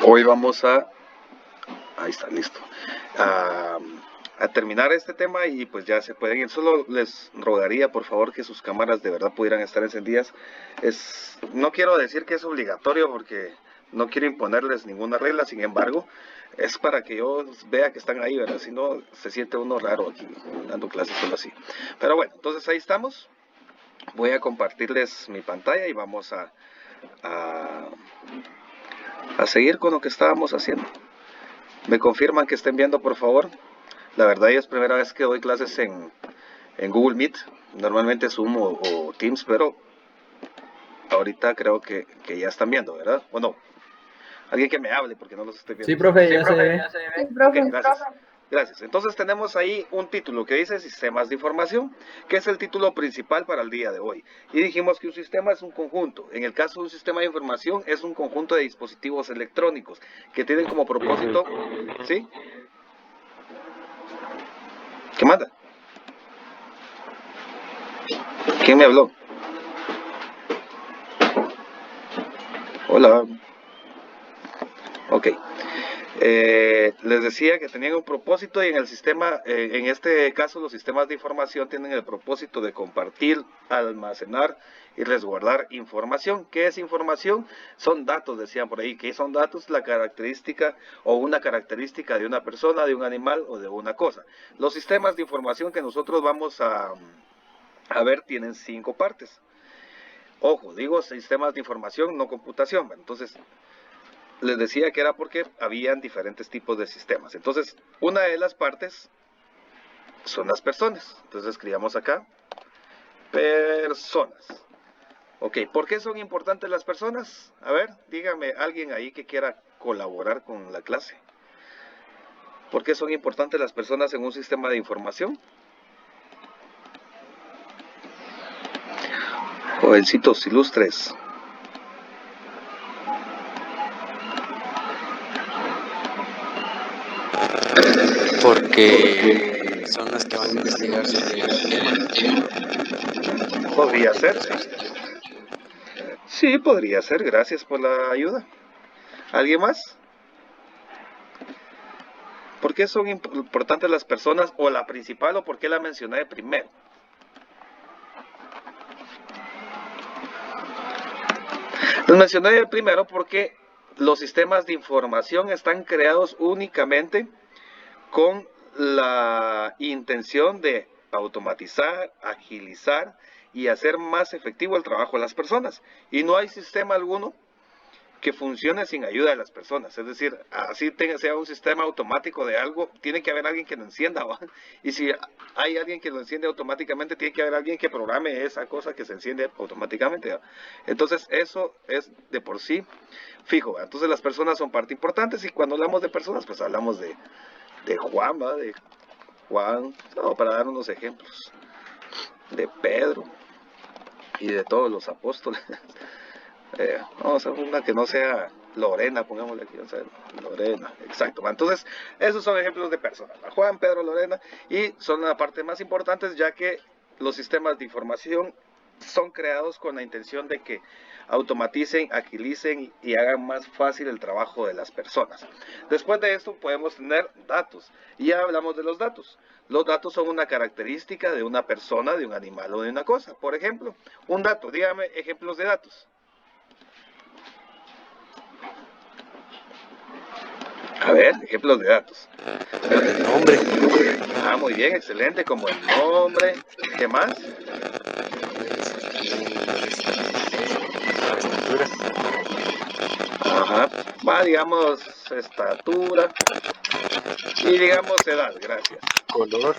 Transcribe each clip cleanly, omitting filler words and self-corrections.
Hoy vamos ahí está, listo, a, a terminar este tema y pues ya se pueden ir. Solo les rogaría por favor que sus cámaras de verdad pudieran estar encendidas. No quiero decir que es obligatorio porque no quiero imponerles ninguna regla, sin embargo, es para que yo vea que están ahí, ¿verdad? Si no, se siente uno raro aquí dando clases solo así. Pero bueno, entonces ahí estamos. Voy a compartirles mi pantalla y vamos a, a seguir con lo que estábamos haciendo. ¿Me confirman que estén viendo, por favor? La verdad es primera vez que doy clases en Google Meet. Normalmente Zoom o Teams, pero ahorita creo que ya están viendo, ¿verdad? ¿O no? Alguien que me hable porque no los estoy viendo. Sí, profe, ya se ve. Sí, profe. Ok, gracias. Gracias. Entonces tenemos ahí un título que dice Sistemas de Información, que es el título principal para el día de hoy. Y dijimos que un sistema es un conjunto. En el caso de un sistema de información es un conjunto de dispositivos electrónicos que tienen como propósito, ¿sí? ¿Qué manda? ¿Quién me habló? Hola. Ok. Les decía que tenían un propósito y en el sistema, en este caso los sistemas de información tienen el propósito de compartir, almacenar y resguardar información. ¿Qué es información? Son datos, decían por ahí. ¿Qué son datos? La característica o una característica de una persona, de un animal o de una cosa. Los sistemas de información que nosotros vamos a ver tienen 5 partes. Ojo, digo sistemas de información, no computación. Entonces, les decía que era porque habían diferentes tipos de sistemas. Entonces, una de las partes son las personas. Entonces, escribamos acá, personas. Ok, ¿por qué son importantes las personas? A ver, dígame alguien ahí que quiera colaborar con la clase. ¿Por qué son importantes las personas en un sistema de información? Jovencitos ilustres. Porque son las que van a investigar sobre el tema. Podría ser, sí. Sí, podría ser. Gracias por la ayuda. ¿Alguien más? ¿Por qué son importantes las personas o la principal o por qué la mencioné primero? Les mencioné primero porque los sistemas de información están creados únicamente con la intención de automatizar, agilizar y hacer más efectivo el trabajo de las personas. Y no hay sistema alguno que funcione sin ayuda de las personas. Es decir, así sea un sistema automático de algo, tiene que haber alguien que lo encienda, ¿va? Y si hay alguien que lo enciende automáticamente, tiene que haber alguien que programe esa cosa que se enciende automáticamente, ¿va? Entonces, eso es de por sí fijo, ¿va? Entonces, las personas son parte importante y cuando hablamos de personas, pues hablamos de Juan, ¿va? De Juan, no, para dar unos ejemplos, de Pedro y de todos los apóstoles. Vamos a una que no sea Lorena, pongámosle aquí, o sea, Lorena, exacto. Entonces, esos son ejemplos de personas, Juan, Pedro, Lorena, y son la parte más importante ya que los sistemas de información son creados con la intención de que automaticen, agilicen y hagan más fácil el trabajo de las personas. Después de esto podemos tener datos, y ya hablamos de los datos. Los datos son una característica de una persona, de un animal o de una cosa. Por ejemplo, un dato, dígame ejemplos de datos. A ver, ejemplos de datos. El nombre. Ah, muy bien, excelente, como el nombre. ¿Qué más? La estatura. Ajá. Va, digamos, estatura. Y digamos edad, gracias. Color.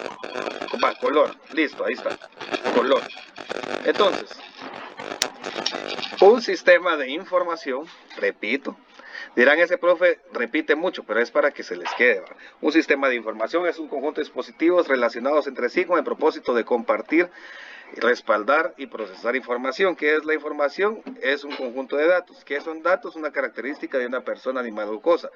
Va, color. Listo, ahí está. Color. Entonces, un sistema de información, repito, dirán ese profe repite mucho, pero es para que se les quede, ¿va? Un sistema de información es un conjunto de dispositivos relacionados entre sí con el propósito de compartir Respaldar y procesar información. ¿Qué es la información? Es un conjunto de datos. ¿Qué son datos? Una característica de una persona, animal o cosa.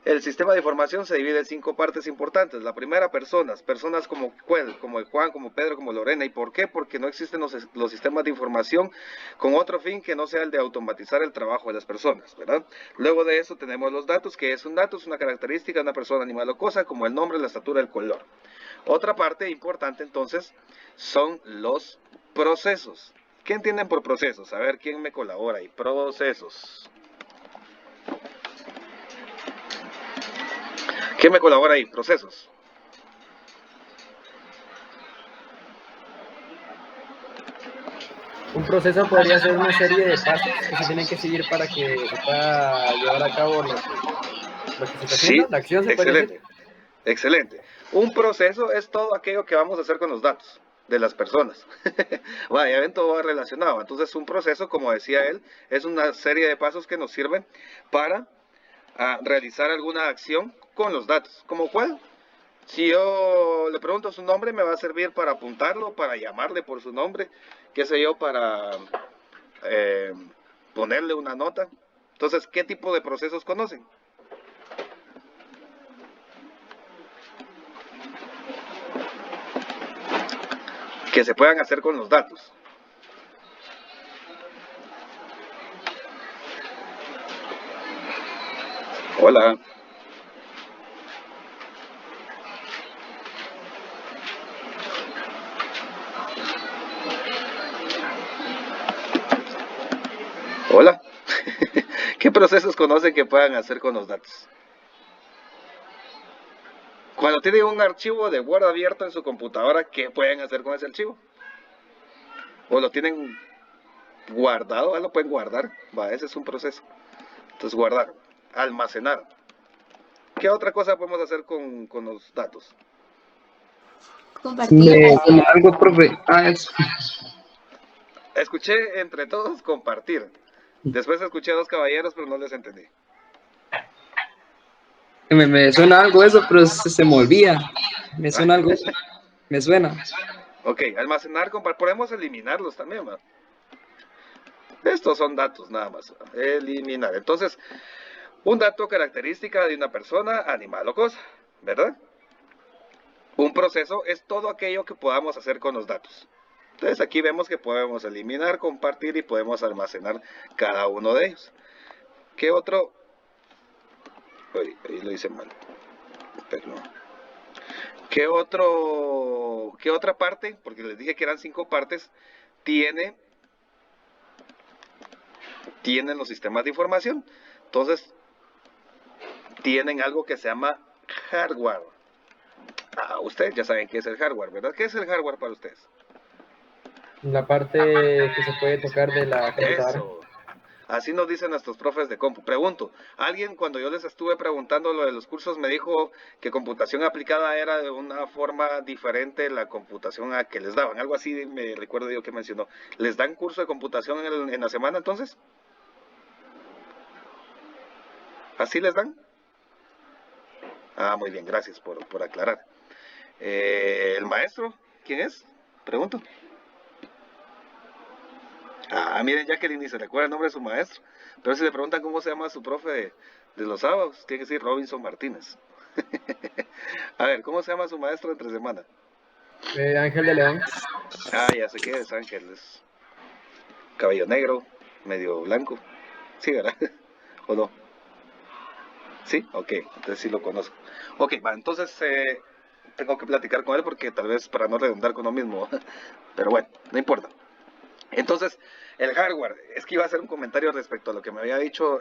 El sistema de información se divide en 5 partes importantes. La primera, personas. Personas como Juan, como Pedro, como Lorena. ¿Y por qué? Porque no existen los sistemas de información con otro fin que no sea el de automatizar el trabajo de las personas, ¿verdad? Luego de eso tenemos los datos. ¿Qué es un dato? Es una característica de una persona, animal o cosa, como el nombre, la estatura, el color. Otra parte importante entonces son los procesos. ¿Qué entienden por procesos? A ver, ¿quién me colabora ahí? Procesos. ¿Quién me colabora ahí? Procesos. Un proceso podría ser una serie de pasos que se tienen que seguir para que se pueda llevar a cabo lo que se está haciendo. Sí, La acción se puede decir. excelente, excelente. Un proceso es todo aquello que vamos a hacer con los datos de las personas. Vaya, ven, todo va relacionado. Entonces, un proceso, como decía él, es una serie de pasos que nos sirven para realizar alguna acción con los datos. ¿Como cuál? Si yo le pregunto su nombre, me va a servir para apuntarlo, para llamarle por su nombre, qué sé yo, para eh, ponerle una nota. Entonces, ¿qué tipo de procesos conocen? Que se puedan hacer con los datos. Hola. Hola. ¿Qué procesos conocen que puedan hacer con los datos? Cuando tienen un archivo de Word abierto en su computadora, ¿qué pueden hacer con ese archivo? O lo tienen guardado, lo pueden guardar. Va, ese es un proceso. Entonces, guardar, almacenar. ¿Qué otra cosa podemos hacer con los datos? Compartir. Algo, profe. Eso. Escuché entre todos compartir. Después escuché a dos caballeros, pero no les entendí. Me suena algo eso, pero se me olvida. Me suena algo eso. Me suena. Ok, almacenar, compartir. Podemos eliminarlos también, ¿va? Estos son datos nada más. Eliminar. Entonces, un dato característica de una persona, animal o cosa, ¿verdad? Un proceso es todo aquello que podamos hacer con los datos. Entonces aquí vemos que podemos eliminar, compartir y podemos almacenar cada uno de ellos. ¿Qué otro? Ahí lo hice mal. Pero no. ¿Qué otra parte? Porque les dije que eran 5 partes. Tienen los sistemas de información. Entonces, tienen algo que se llama hardware. Ustedes ya saben qué es el hardware, ¿verdad? ¿Qué es el hardware para ustedes? La parte que se puede tocar de la computadora. Eso. Así nos dicen nuestros profes de compu. Pregunto, alguien cuando yo les estuve preguntando lo de los cursos me dijo que computación aplicada era de una forma diferente la computación a que les daban. Algo así me recuerdo yo que mencionó. ¿Les dan curso de computación en la semana entonces? ¿Así les dan? Muy bien, gracias por aclarar. ¿El maestro? ¿Quién es? Pregunto. Miren, Jacqueline ni se recuerda el nombre de su maestro. Pero si le preguntan cómo se llama su profe de los sábados, tiene que decir Robinson Martínez. A ver, ¿cómo se llama su maestro entre semana? Ángel de León. Ya sé que es Ángel, es cabello negro, medio blanco. Sí, ¿verdad? ¿O no? ¿Sí? Ok, entonces sí lo conozco. Ok, entonces tengo que platicar con él porque tal vez para no redundar con lo mismo. Pero bueno, no importa. Entonces, el hardware, es que iba a hacer un comentario respecto a lo que me había dicho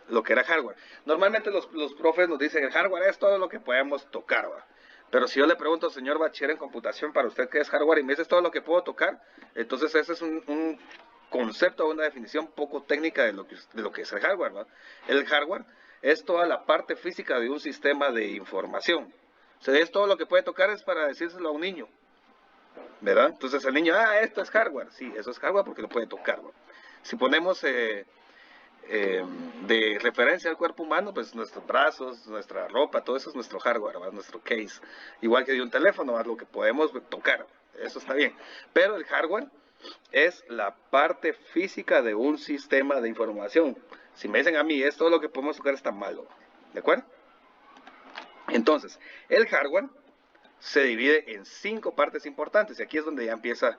lo que era hardware. Normalmente los profes nos dicen, el hardware es todo lo que podemos tocar, ¿va? Pero si yo le pregunto, señor bachiller en computación, para usted qué es hardware, y me dice todo lo que puedo tocar, entonces ese es un concepto, una definición poco técnica de lo que es el hardware, ¿va? El hardware es toda la parte física de un sistema de información. O sea, es todo lo que puede tocar, es para decírselo a un niño, ¿verdad? Entonces el niño, esto es hardware. Sí, eso es hardware porque lo puede tocar, ¿no? Si ponemos de referencia al cuerpo humano, pues nuestros brazos, nuestra ropa, todo eso es nuestro hardware, ¿verdad? Nuestro case. Igual que de un teléfono, ¿verdad? Lo que podemos tocar. eso está bien. Pero el hardware es la parte física de un sistema de información. Si me dicen a mí, es todo lo que podemos tocar está malo, ¿de acuerdo? Entonces, el hardware se divide en 5 partes importantes, y aquí es donde ya empieza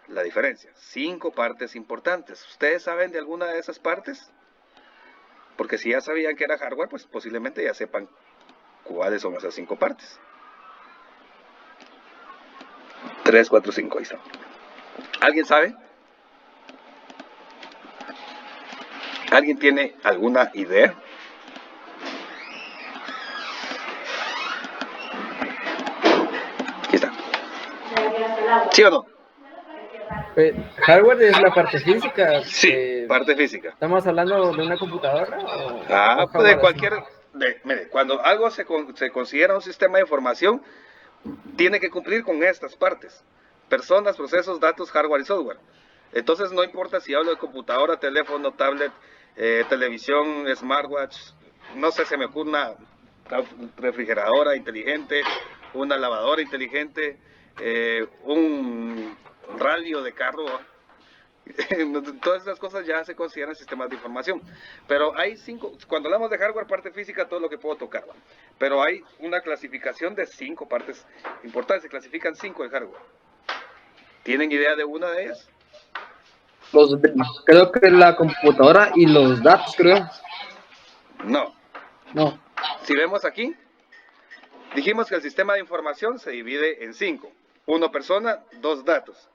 la diferencia. 5 partes importantes. ¿Ustedes saben de alguna de esas partes? Porque si ya sabían que era hardware, pues posiblemente ya sepan cuáles son esas 5 partes. 3, 4, 5, ahí está. ¿Alguien sabe? ¿Alguien tiene alguna idea? Aquí está. ¿Sí o no? Hardware es la parte física. Sí, parte física. ¿Estamos hablando de una computadora o Pues de hardware cualquier... así? mire, cuando algo se considera un sistema de información, tiene que cumplir con estas partes: personas, procesos, datos, hardware y software. Entonces no importa si hablo de computadora, teléfono, tablet, televisión, smartwatch, no sé, se me ocurre una refrigeradora inteligente, una lavadora inteligente, un radio de carro. Todas esas cosas ya se consideran sistemas de información. Pero hay 5, cuando hablamos de hardware, parte física, todo lo que puedo tocar, ¿va? Pero hay una clasificación de 5 partes importantes, se clasifican 5 en hardware. ¿Tienen idea de una de ellas? Creo que la computadora y los datos, creo. No. No. Si vemos aquí, dijimos que el sistema de información se divide en 5. 1 persona, 2 datos.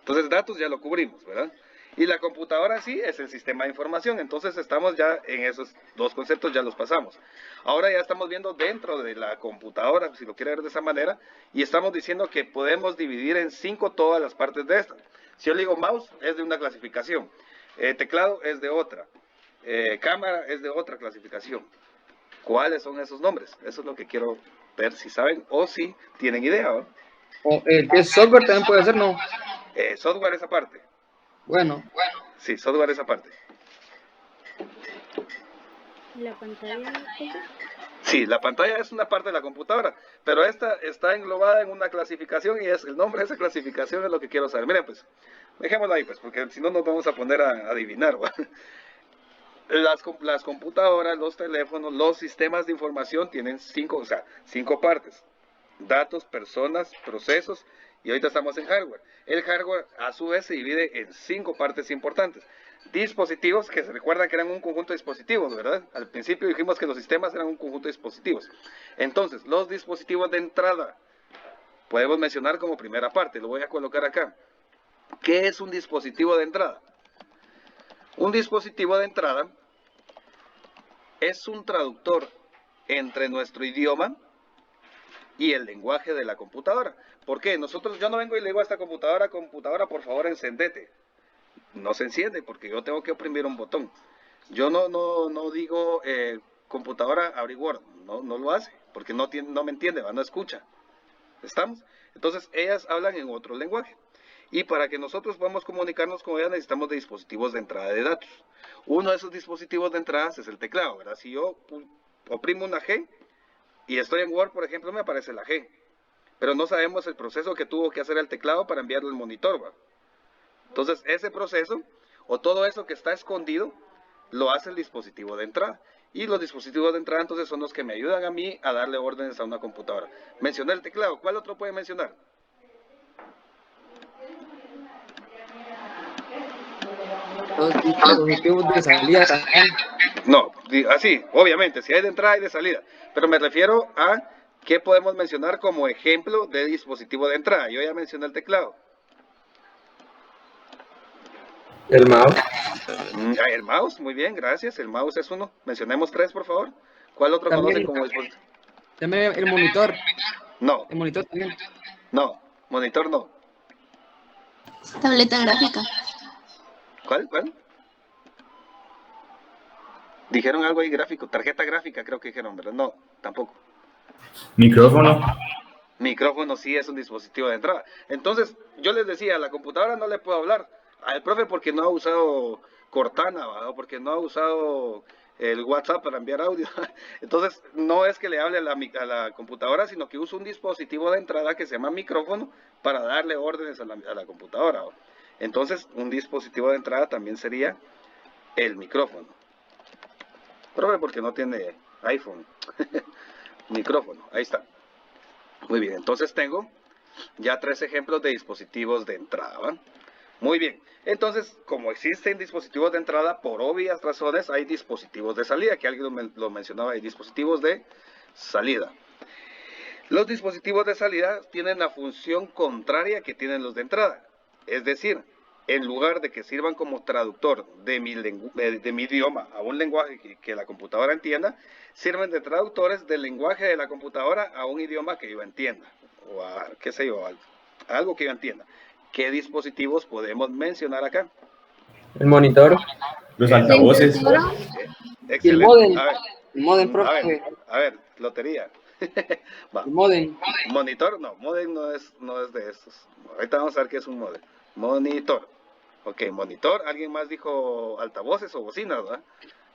Entonces datos ya lo cubrimos, ¿verdad? Y la computadora en sí es el sistema de información. Entonces estamos ya en esos 2 conceptos, ya los pasamos. Ahora ya estamos viendo dentro de la computadora, si lo quiere ver de esa manera, y estamos diciendo que podemos dividir en 5 todas las partes de esta. Si yo le digo mouse, es de una clasificación. Teclado es de otra. Cámara es de otra clasificación. ¿Cuáles son esos nombres? Eso es lo que quiero ver si saben o si tienen idea, ¿no? O el que es software también puede ser, ¿no? Software esa parte. Bueno. Sí, software esa parte. La pantalla. Sí, la pantalla es una parte de la computadora, pero esta está englobada en una clasificación y es el nombre de esa clasificación es lo que quiero saber. Miren, pues, dejémoslo ahí, pues, porque si no nos vamos a poner a adivinar, ¿va? Las computadoras, los teléfonos, los sistemas de información tienen 5 partes: datos, personas, procesos, y ahorita estamos en hardware. El hardware a su vez se divide en 5 partes importantes. Dispositivos, que se recuerdan que eran un conjunto de dispositivos, ¿verdad? Al principio dijimos que los sistemas eran un conjunto de dispositivos. Entonces, los dispositivos de entrada podemos mencionar como primera parte. Lo voy a colocar acá. ¿Qué es un dispositivo de entrada? Un dispositivo de entrada es un traductor entre nuestro idioma y el lenguaje de la computadora. ¿Por qué? Yo no vengo y le digo a esta computadora, por favor, encendete. No se enciende porque yo tengo que oprimir un botón. Yo no digo, computadora, abre Word. No lo hace porque no me entiende, no escucha. ¿Estamos? Entonces, ellas hablan en otro lenguaje. Y para que nosotros podamos comunicarnos con ellas necesitamos de dispositivos de entrada de datos. Uno de esos dispositivos de entrada es el teclado, ¿verdad? Si yo oprimo una G y estoy en Word, por ejemplo, me aparece la G. Pero no sabemos el proceso que tuvo que hacer el teclado para enviarlo al monitor, ¿va? Entonces, ese proceso, o todo eso que está escondido, lo hace el dispositivo de entrada. Y los dispositivos de entrada, entonces, son los que me ayudan a mí a darle órdenes a una computadora. Mencioné el teclado. ¿Cuál otro puede mencionar? Los dispositivos de salida también. No, así, obviamente, si hay de entrada y de salida. Pero me refiero a qué podemos mencionar como ejemplo de dispositivo de entrada. Yo ya mencioné el teclado. El mouse. El mouse, muy bien, gracias. El mouse es uno. Mencionemos 3, por favor. ¿Cuál otro También, conocen como dispositivo? también el monitor. No, El monitor también. no, monitor no. Tableta gráfica. ¿Cuál? Dijeron algo ahí gráfico, tarjeta gráfica creo que dijeron, ¿verdad? No, tampoco. Micrófono. Micrófono sí es un dispositivo de entrada. Entonces, yo les decía, a la computadora no le puedo hablar. Al profe porque no ha usado Cortana, ¿verdad? O porque no ha usado el WhatsApp para enviar audio. Entonces, no es que le hable a la computadora, sino que uso un dispositivo de entrada que se llama micrófono para darle órdenes a la computadora. Entonces, un dispositivo de entrada también sería el micrófono. Profe, porque no tiene iPhone. Micrófono, ahí está. Muy bien, entonces tengo ya 3 ejemplos de dispositivos de entrada, ¿va? Muy bien, entonces, como existen dispositivos de entrada, por obvias razones hay dispositivos de salida, que alguien lo mencionaba, hay dispositivos de salida. Los dispositivos de salida tienen la función contraria que tienen los de entrada. Es decir, en lugar de que sirvan como traductor de mi idioma a un lenguaje que la computadora entienda, sirven de traductores del lenguaje de la computadora a un idioma que yo entienda, o a, qué sé yo, algo que yo entienda. ¿Qué dispositivos podemos mencionar acá? El monitor. Los altavoces. Y el Excelente. modem. A ver, El modem, profe. a ver, lotería. Va. El modem. Monitor, no, modem no es de estos. Ahorita vamos a ver qué es un modem. Monitor. Ok, monitor. ¿Alguien más dijo altavoces o bocinas, verdad?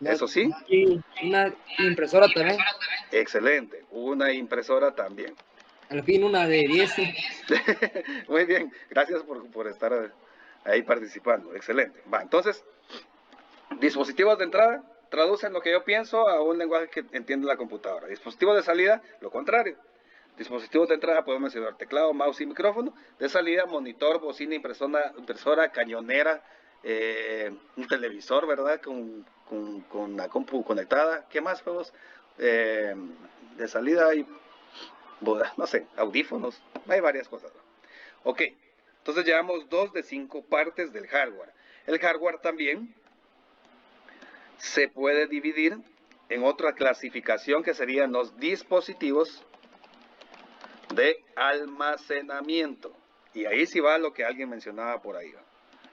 Eso sí. Y una impresora también. Excelente. Una impresora también. Al fin una de 10. Muy bien. Gracias por estar ahí participando. Excelente. Va, entonces, dispositivos de entrada traducen lo que yo pienso a un lenguaje que entiende la computadora. Dispositivos de salida, lo contrario. Dispositivos de entrada podemos mencionar teclado, mouse y micrófono. De salida, monitor, bocina, impresora, cañonera, un televisor, ¿verdad? Con la compu conectada. ¿Qué más juegos? De salida hay, no sé, audífonos. Hay varias cosas. Ok, entonces llevamos 2 de 5 partes del hardware. El hardware también se puede dividir en otra clasificación que serían los dispositivos de almacenamiento. Y ahí sí va lo que alguien mencionaba por ahí.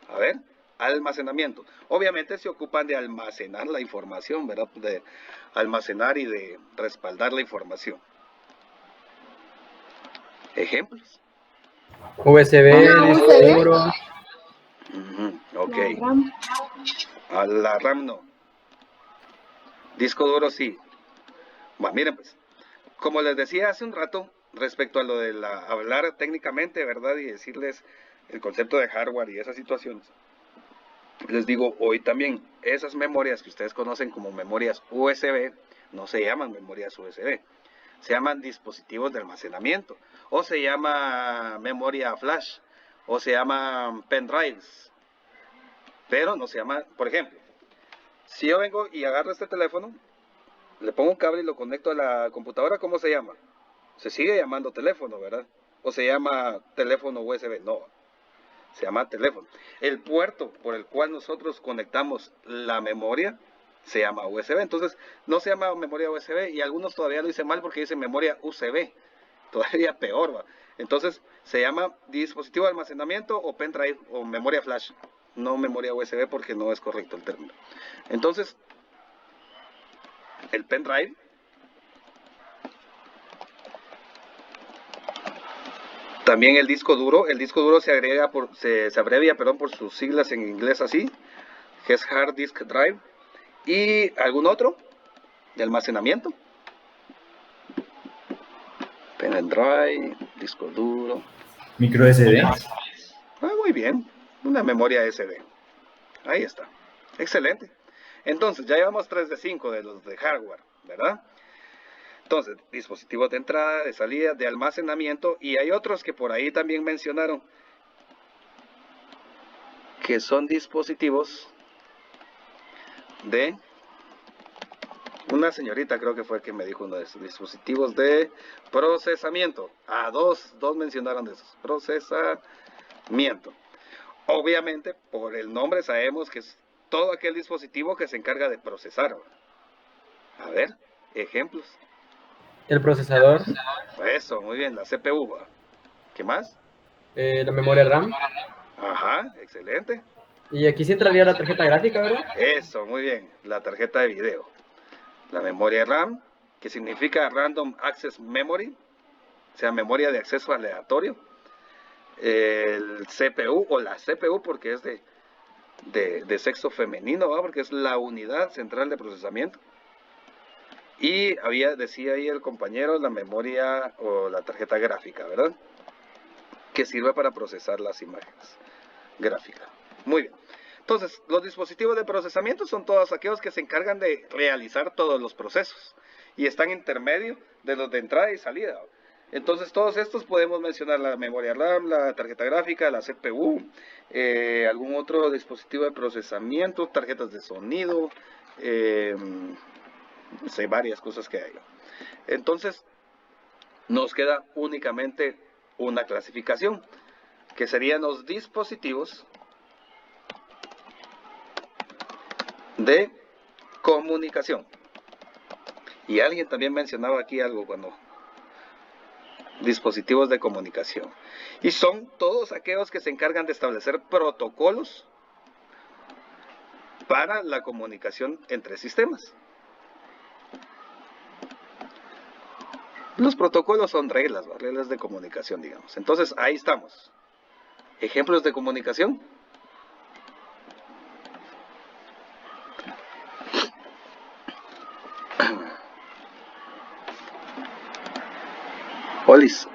A ver, almacenamiento. Obviamente se ocupan de almacenar la información, ¿verdad? De almacenar y de respaldar la información. Ejemplos. USB, disco duro. Ok. A la RAM no. Disco duro sí. Bueno, miren pues. Como les decía hace un rato, respecto a lo de hablar técnicamente, ¿verdad? Y decirles el concepto de hardware y esas situaciones. Les digo hoy también, esas memorias que ustedes conocen como memorias USB, no se llaman memorias USB. Se llaman dispositivos de almacenamiento. O se llama memoria flash. O se llaman pendrives. Pero no se llama, por ejemplo, si yo vengo y agarro este teléfono, le pongo un cable y lo conecto a la computadora, ¿cómo se llama? Se sigue llamando teléfono, ¿verdad? O se llama teléfono USB, no. Se llama teléfono. El puerto por el cual nosotros conectamos la memoria se llama USB. Entonces, no se llama memoria USB y algunos todavía lo dicen mal porque dicen memoria USB. Todavía peor, ¿va? Entonces, se llama dispositivo de almacenamiento o pendrive o memoria flash. No memoria USB porque no es correcto el término. Entonces, el pendrive también el disco duro se abrevia por sus siglas en inglés así, que es Hard Disk Drive. ¿Y algún otro de almacenamiento? Pendrive, disco duro. Micro SD. Muy bien, una memoria SD. Ahí está, excelente. Entonces, ya llevamos 3 de 5 de los de hardware, ¿verdad? Entonces, dispositivos de entrada, de salida, de almacenamiento, y hay otros que por ahí también mencionaron, que son dispositivos de, una señorita creo que fue que me dijo uno de esos, dispositivos de procesamiento. Dos mencionaron de esos, procesamiento. Obviamente, por el nombre sabemos que es todo aquel dispositivo que se encarga de procesar. A ver, ejemplos. El procesador. Eso, muy bien, la CPU. ¿Qué más? La memoria RAM. Ajá, excelente. Y aquí sí entraría la tarjeta gráfica, ¿verdad? Eso, muy bien, la tarjeta de video. La memoria RAM, que significa Random Access Memory, o sea, memoria de acceso aleatorio. El CPU o la CPU, porque es de de sexo femenino, ¿va? Porque es la unidad central de procesamiento. Y decía ahí el compañero, la memoria o la tarjeta gráfica, ¿verdad? Que sirve para procesar las imágenes gráficas. Muy bien. Entonces, los dispositivos de procesamiento son todos aquellos que se encargan de realizar todos los procesos y están intermedio de los de entrada y salida. Entonces, todos estos podemos mencionar la memoria RAM, la tarjeta gráfica, la CPU, algún otro dispositivo de procesamiento, tarjetas de sonido, no sé, varias cosas que hay. Entonces, nos queda únicamente una clasificación, que serían los dispositivos de comunicación. Y alguien también mencionaba aquí algo cuando dispositivos de comunicación. Y son todos aquellos que se encargan de establecer protocolos para la comunicación entre sistemas. Los protocolos son reglas, ¿no? Reglas de comunicación, digamos. Entonces, ahí estamos. Ejemplos de comunicación. Polis.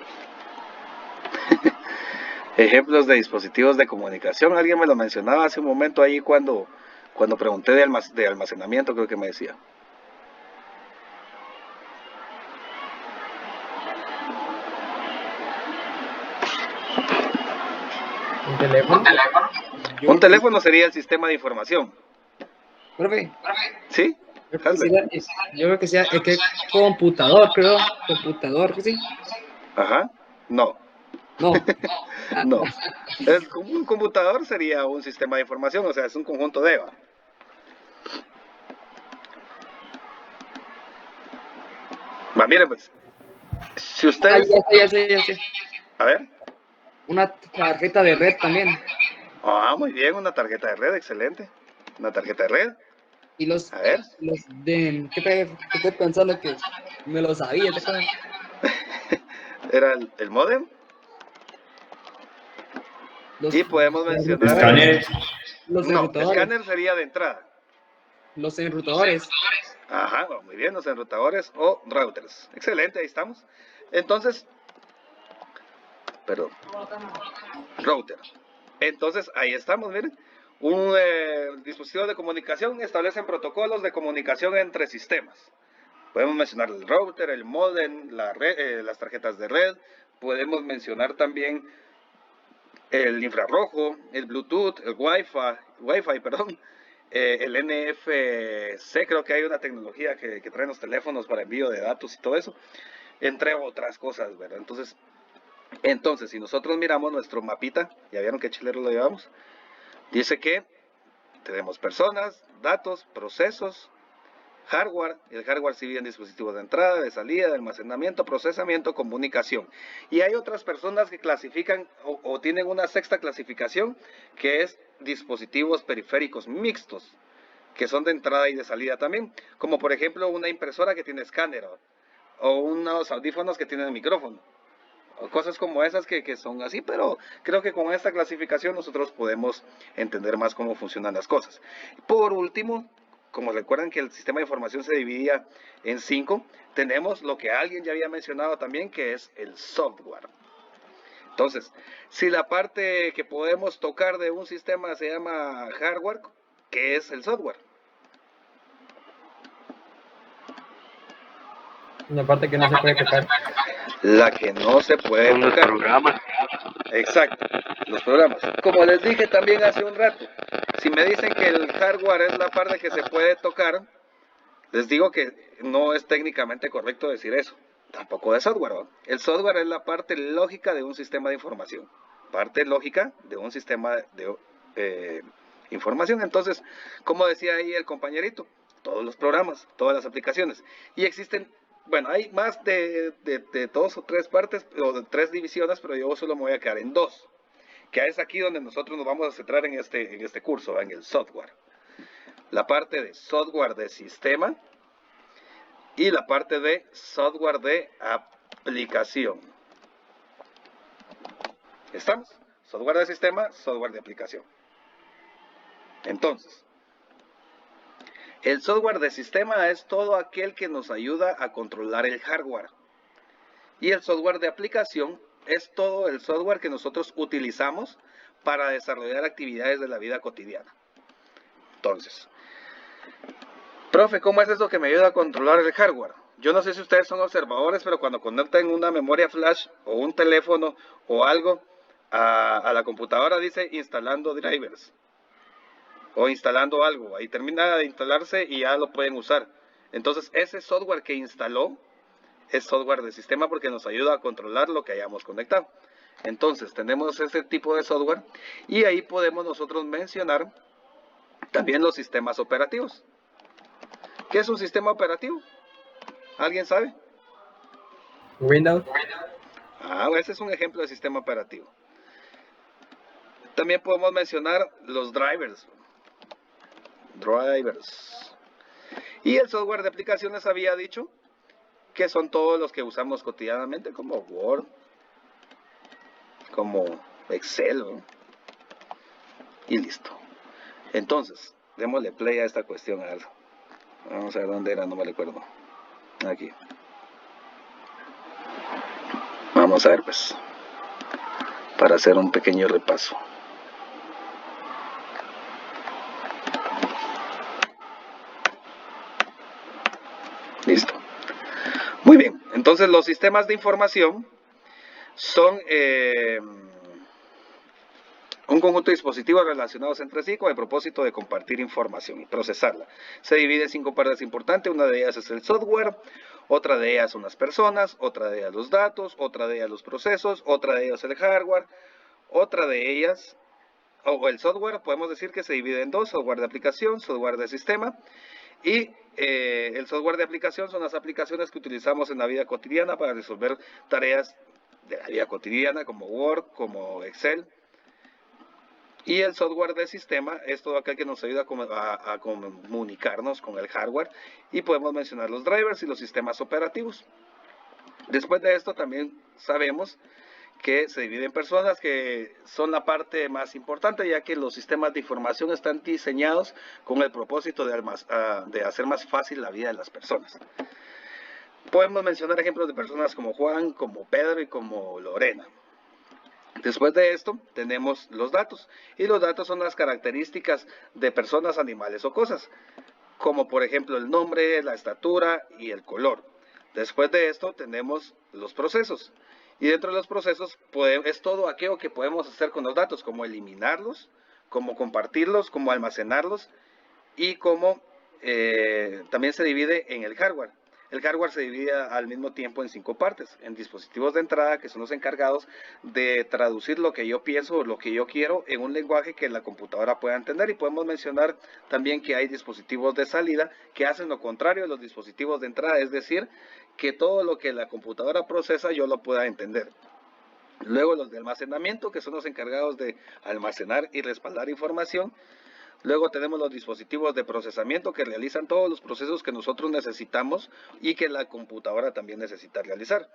Ejemplos de dispositivos de comunicación. Alguien me lo mencionaba hace un momento ahí cuando pregunté de almacenamiento, creo que me decía. ¿Un teléfono? Un teléfono sería el sistema de información. Profe, ¿Sí? yo creo que sea el que computador, computador, ¿sí? Ajá. No. No. No. Un computador sería un sistema de información, o sea, es un conjunto de EVA. Miren pues, si ustedes... Ya sé. A ver. Una tarjeta de red también. Muy bien, una tarjeta de red, excelente. Una tarjeta de red. Y los A ver. ¿qué estoy pensando que me lo sabía? ¿Te acuerdas? Era el modem. Y podemos mencionar... Escáner. Los No, enrutadores. escáner sería de entrada. Los enrutadores. Ajá, muy bien, los enrutadores o routers. Excelente, ahí estamos. Entonces, perdón, router. Entonces, ahí estamos, miren. Un dispositivo de comunicación establecen protocolos de comunicación entre sistemas. Podemos mencionar el router, el modem, las tarjetas de red. Podemos mencionar también el infrarrojo, el Bluetooth, el Wi-Fi, perdón. El NFC, creo que hay una tecnología que traen los teléfonos para envío de datos y todo eso, entre otras cosas, ¿verdad? Entonces, si nosotros miramos nuestro mapita, ya vieron qué chilero lo llevamos, dice que tenemos personas, datos, procesos, hardware. El hardware se divide en dispositivos de entrada, de salida, de almacenamiento, procesamiento, comunicación. Y hay otras personas que clasifican o tienen una sexta clasificación, que es dispositivos periféricos mixtos, que son de entrada y de salida también, como por ejemplo una impresora que tiene escáner, o unos audífonos que tienen micrófono, o cosas como esas que son así, pero creo que con esta clasificación nosotros podemos entender más cómo funcionan las cosas. Por último, como recuerdan que el sistema de información se dividía en 5, tenemos lo que alguien ya había mencionado también, que es el software. Entonces, si la parte que podemos tocar de un sistema se llama hardware, ¿qué es el software? Una parte que no se puede tocar. La que no se puede Son los tocar. programas. Exacto, los programas. Como les dije también hace un rato, si me dicen que el hardware es la parte que se puede tocar, les digo que no es técnicamente correcto decir eso. Tampoco de software, ¿no? El software es la parte lógica de un sistema de información. Parte lógica de un sistema de información. Entonces, como decía ahí el compañerito, todos los programas, todas las aplicaciones. Y existen, bueno, hay más de 2 o 3 partes, o de 3 divisiones, pero yo solo me voy a quedar en 2. Que es aquí donde nosotros nos vamos a centrar en este curso, en el software. La parte de software de sistema y la parte de software de aplicación. ¿Estamos? Software de sistema, software de aplicación. Entonces, el software de sistema es todo aquel que nos ayuda a controlar el hardware. Y el software de aplicación es todo el software que nosotros utilizamos para desarrollar actividades de la vida cotidiana. Entonces, profe, ¿cómo es eso que me ayuda a controlar el hardware? Yo no sé si ustedes son observadores, pero cuando conectan una memoria flash o un teléfono o algo a la computadora dice instalando drivers o instalando algo. Ahí termina de instalarse y ya lo pueden usar. Entonces, ese software que instaló es software de sistema porque nos ayuda a controlar lo que hayamos conectado. Entonces, tenemos ese tipo de software y ahí podemos nosotros mencionar también los sistemas operativos. ¿Qué es un sistema operativo? ¿Alguien sabe? Windows. Ese es un ejemplo de sistema operativo. También podemos mencionar los drivers. Y el software de aplicaciones había dicho que son todos los que usamos cotidianamente, como Word, como Excel, ¿no? Y listo. Entonces, démosle play a esta cuestión. A ver. Vamos a ver dónde era, no me recuerdo. Aquí. Vamos a ver, pues, para hacer un pequeño repaso. Listo. Muy bien, entonces los sistemas de información son un conjunto de dispositivos relacionados entre sí con el propósito de compartir información y procesarla. Se divide en 5 partes importantes, una de ellas es el software, otra de ellas son las personas, otra de ellas los datos, otra de ellas los procesos, otra de ellas el hardware, otra de ellas, o el software, podemos decir que se divide en 2, software de aplicación, software de sistema, y el software de aplicación son las aplicaciones que utilizamos en la vida cotidiana para resolver tareas de la vida cotidiana como Word, como Excel. Y el software de sistema es todo aquel que nos ayuda a comunicarnos con el hardware y podemos mencionar los drivers y los sistemas operativos. Después de esto también sabemos que se divide en personas que son la parte más importante, ya que los sistemas de información están diseñados con el propósito de hacer más fácil la vida de las personas. Podemos mencionar ejemplos de personas como Juan, como Pedro y como Lorena. Después de esto tenemos los datos, y los datos son las características de personas, animales o cosas, como por ejemplo el nombre, la estatura y el color. Después de esto tenemos los procesos. Y dentro de los procesos es todo aquello que podemos hacer con los datos, como eliminarlos, como compartirlos, como almacenarlos y como también se divide en el hardware. El hardware se divide al mismo tiempo en 5 partes, en dispositivos de entrada que son los encargados de traducir lo que yo pienso o lo que yo quiero en un lenguaje que la computadora pueda entender, y podemos mencionar también que hay dispositivos de salida que hacen lo contrario de los dispositivos de entrada, es decir, que todo lo que la computadora procesa yo lo pueda entender. Luego los de almacenamiento, que son los encargados de almacenar y respaldar información. Luego tenemos los dispositivos de procesamiento que realizan todos los procesos que nosotros necesitamos y que la computadora también necesita realizar.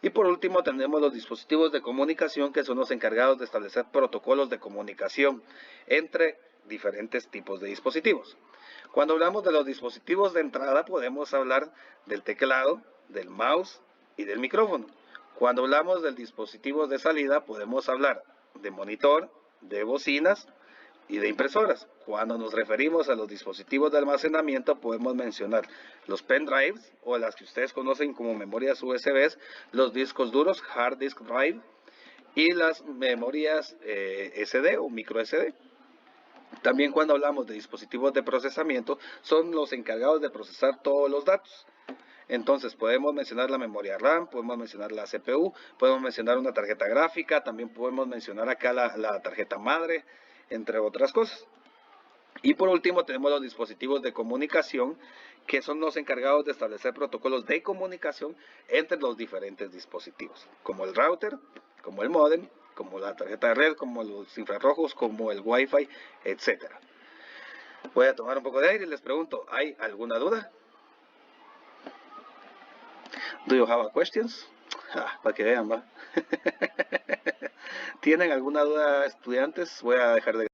Y por último tenemos los dispositivos de comunicación, que son los encargados de establecer protocolos de comunicación entre diferentes tipos de dispositivos. Cuando hablamos de los dispositivos de entrada podemos hablar del teclado, del mouse y del micrófono. Cuando hablamos del dispositivo de salida podemos hablar de monitor, de bocinas y de impresoras. Cuando nos referimos a los dispositivos de almacenamiento podemos mencionar los pendrives o las que ustedes conocen como memorias USB, los discos duros, hard disk drive, y las memorias SD o micro SD. También cuando hablamos de dispositivos de procesamiento son los encargados de procesar todos los datos. Entonces podemos mencionar la memoria RAM, podemos mencionar la CPU, podemos mencionar una tarjeta gráfica, también podemos mencionar acá la tarjeta madre, entre otras cosas. Y por último tenemos los dispositivos de comunicación, que son los encargados de establecer protocolos de comunicación entre los diferentes dispositivos, como el router, como el módem, como la tarjeta de red, como los infrarrojos, como el Wi-Fi, etc. Voy a tomar un poco de aire y les pregunto, ¿hay alguna duda? Do you have questions? Para que vean, ¿va? ¿Tienen alguna duda, estudiantes? Voy a dejar de